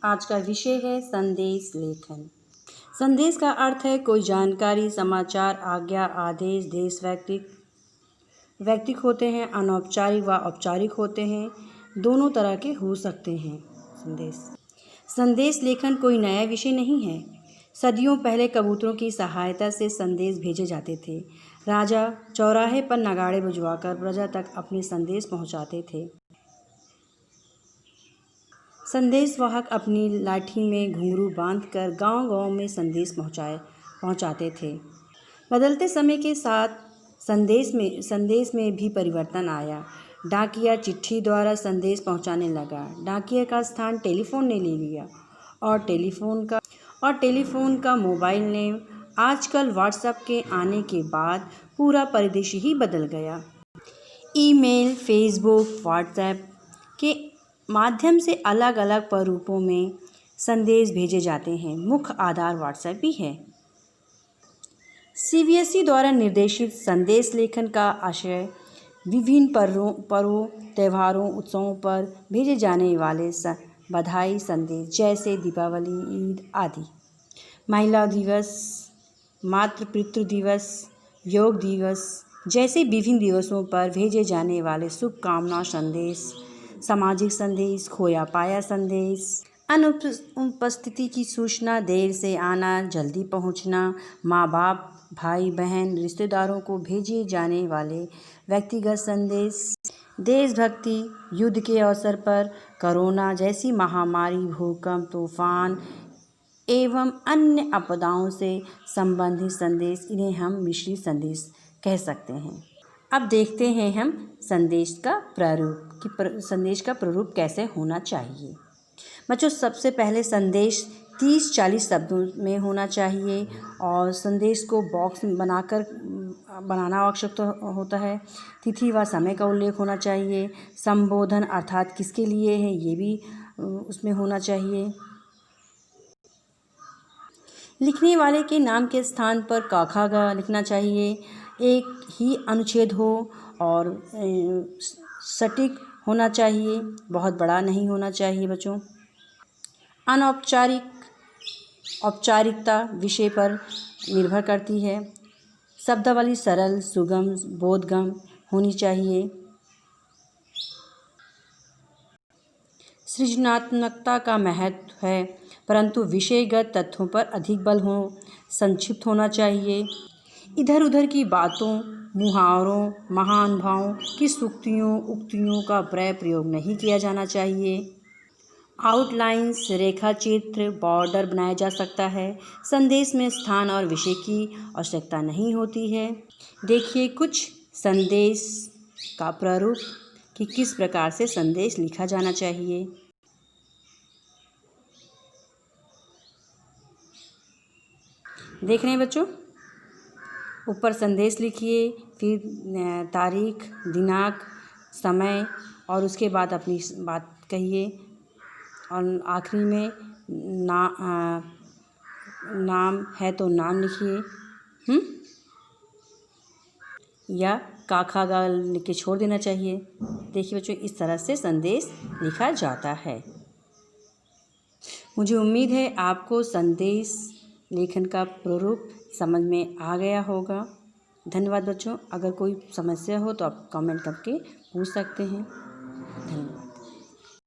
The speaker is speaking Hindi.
आज का विषय है संदेश लेखन। संदेश का अर्थ है कोई जानकारी, समाचार, आज्ञा, आदेश। देश वैयक्तिक होते हैं, अनौपचारिक व औपचारिक होते हैं, दोनों तरह के हो सकते हैं। संदेश लेखन कोई नया विषय नहीं है। सदियों पहले कबूतरों की सहायता से संदेश भेजे जाते थे। राजा चौराहे पर नगाड़े बजवाकर प्रजा तक अपने संदेश पहुंचाते थे। संदेशवाहक अपनी लाठी में घुंघरू बांधकर गांव-गांव में संदेश पहुंचाते थे। बदलते समय के साथ संदेश में भी परिवर्तन आया। डाकिया चिट्ठी द्वारा संदेश पहुंचाने लगा। डाकिया का स्थान टेलीफोन ने ले लिया और टेलीफोन का मोबाइल ने। आजकल व्हाट्सएप के आने के बाद पूरा परिदृश्य ही बदल गया। ईमेल, फेसबुक, व्हाट्सएप के माध्यम से अलग अलग प्रारूपों में संदेश भेजे जाते हैं। मुख्य आधार व्हाट्सएप भी है। CBSE द्वारा निर्देशित संदेश लेखन का आशय विभिन्न पर्वों, त्योहारों, उत्सवों पर भेजे जाने वाले बधाई संदेश जैसे दीपावली, ईद आदि, महिला दिवस, मातृ दिवस, योग दिवस जैसे विभिन्न दिवसों पर भेजे जाने वाले शुभकामना संदेश, सामाजिक संदेश, खोया पाया संदेश, अनुपस्थिति की सूचना, देर से आना, जल्दी पहुंचना, माँ बाप, भाई बहन, रिश्तेदारों को भेजे जाने वाले व्यक्तिगत संदेश, देशभक्ति, युद्ध के अवसर पर, कोरोना जैसी महामारी, भूकंप, तूफान एवं अन्य आपदाओं से संबंधित संदेश, इन्हें हम मिश्रित संदेश कह सकते हैं। अब देखते हैं हम संदेश का प्रारूप कि संदेश का प्रारूप कैसे होना चाहिए। बच्चों, सबसे पहले संदेश 30-40 शब्दों में होना चाहिए और संदेश को बॉक्स में बनाना आवश्यक होता है। तिथि व समय का उल्लेख होना चाहिए। संबोधन अर्थात किसके लिए है ये भी उसमें होना चाहिए। लिखने वाले के नाम के स्थान पर क ख ग लिखना चाहिए। एक ही अनुच्छेद हो और सटीक होना चाहिए, बहुत बड़ा नहीं होना चाहिए। बच्चों, औपचारिकता विषय पर निर्भर करती है। शब्दावली सरल, सुगम, बोधगम्य होनी चाहिए। सृजनात्मकता का महत्व है, परंतु विषयगत तथ्यों पर अधिक बल हो। संक्षिप्त होना चाहिए। इधर उधर की बातों, मुहावरों, महानुभावों की सूक्तियों, उक्तियों का प्रयोग नहीं किया जाना चाहिए। आउटलाइंस, रेखा चित्र, बॉर्डर बनाया जा सकता है। संदेश में स्थान और विषय की आवश्यकता नहीं होती है। देखिए कुछ संदेश का प्रारूप कि किस प्रकार से संदेश लिखा जाना चाहिए। देख रहे हैं बच्चों, ऊपर संदेश लिखिए, फिर तारीख, दिनांक, समय और उसके बाद अपनी बात कहिए और आखिरी में नाम है तो नाम लिखिए या काखा गा लिख के छोड़ देना चाहिए। देखिए बच्चों, इस तरह से संदेश लिखा जाता है। मुझे उम्मीद है आपको संदेश लेखन का प्रारूप समझ में आ गया होगा। धन्यवाद बच्चों। अगर कोई समस्या हो तो आप कमेंट करके पूछ सकते हैं। धन्यवाद।